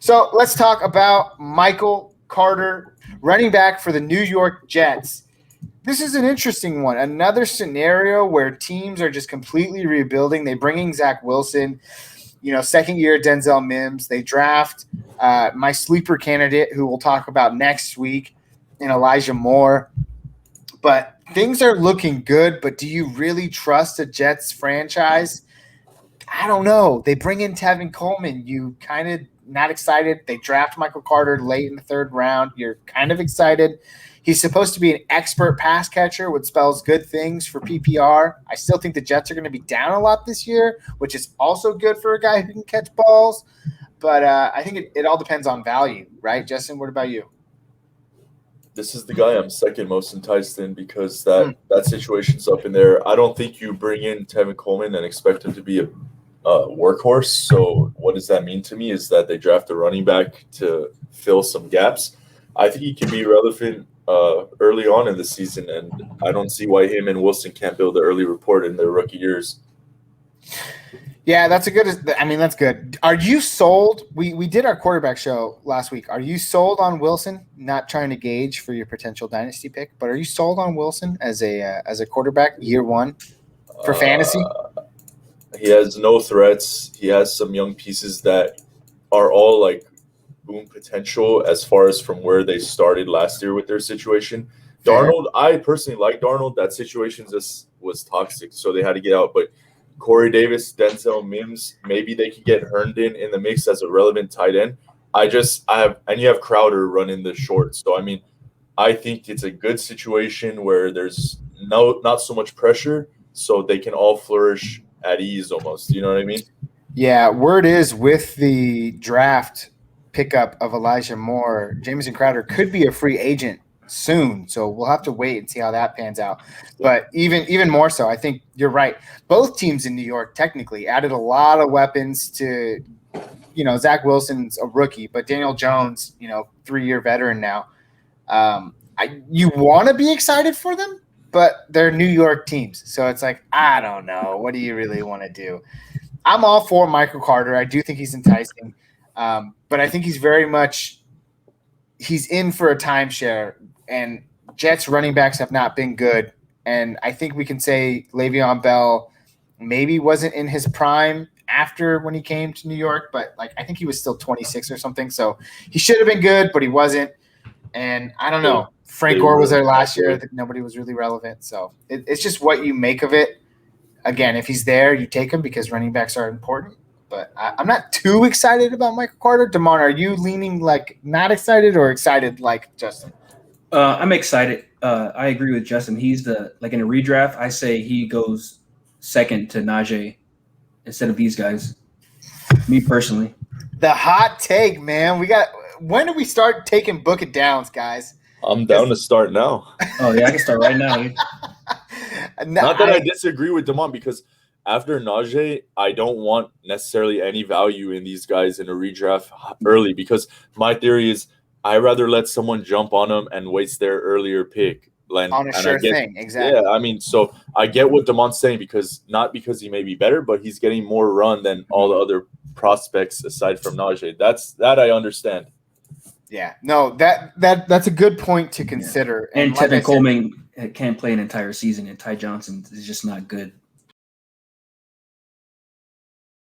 So let's talk about Michael Carter, running back for the New York Jets. This is an interesting one. Another scenario where teams are just completely rebuilding. They bring in Zach Wilson, second year Denzel Mims. They draft my sleeper candidate, who we'll talk about next week, in Elijah Moore. But things are looking good. But do you really trust a Jets franchise? I don't know. They bring in Tevin Coleman. You kind of not excited. They draft Michael Carter late in the third round. You're kind of excited. He's supposed to be an expert pass catcher, which spells good things for PPR. I still think the Jets are going to be down a lot this year, which is also good for a guy who can catch balls. But I think it all depends on value, right? Justin, what about you? This is the guy I'm second most enticed in because that situation's up in there. I don't think you bring in Tevin Coleman and expect him to be a workhorse. So what does that mean to me is that they draft a running back to fill some gaps. I think he can be relevant early on in the season, and I don't see why him and Wilson can't build an early report in their rookie years. Yeah, that's good. Are you sold? We did our quarterback show last week. Are you sold on Wilson? Not trying to gauge for your potential dynasty pick, but are you sold on Wilson as a quarterback year one for fantasy? He has no threats. He has some young pieces that are all like boom potential as far as from where they started last year with their situation. Fair. Darnold, I personally like Darnold. That situation just was toxic, so they had to get out. But Corey Davis, Denzel Mims, maybe they could get Herndon in the mix as a relevant tight end. You have Crowder running the short. So, I think it's a good situation where there's not so much pressure, so they can all flourish at ease almost. You know what I mean? Yeah, word is with the draft pickup of Elijah Moore, Jamison Crowder could be a free agent soon. So we'll have to wait and see how that pans out. But even more so, I think you're right. Both teams in New York technically added a lot of weapons to, Zach Wilson's a rookie, but Daniel Jones, 3-year veteran now. You want to be excited for them, but they're New York teams. So it's like, I don't know. What do you really want to do? I'm all for Michael Carter. I do think he's enticing. But I think he's in for a timeshare, and Jets running backs have not been good. And I think we can say Le'Veon Bell maybe wasn't in his prime after when he came to New York, but I think he was still 26 or something. So he should have been good, but he wasn't. And I don't know. Frank Gore was there last year. I think nobody was really relevant. So it's just what you make of it. Again, if he's there, you take him because running backs are important. But I'm not too excited about Michael Carter. Damon, are you leaning not excited or excited like Justin? I'm excited. I agree with Justin. He's in a redraft, I say he goes second to Najee instead of these guys. Me personally. The hot take, man. When do we start taking book it downs, guys? I'm down to start now. Oh yeah, I can start right now. Not that I disagree with Damon, because after Najee, I don't want necessarily any value in these guys in a redraft early, because my theory is I rather let someone jump on them and waste their earlier pick. On a sure thing, exactly. Yeah, so I get what Damon's saying, not because he may be better, but he's getting more run than all the other prospects aside from Najee. That I understand. Yeah, no, that's a good point to consider. And Tevin Coleman can't play an entire season, and Ty Johnson is just not good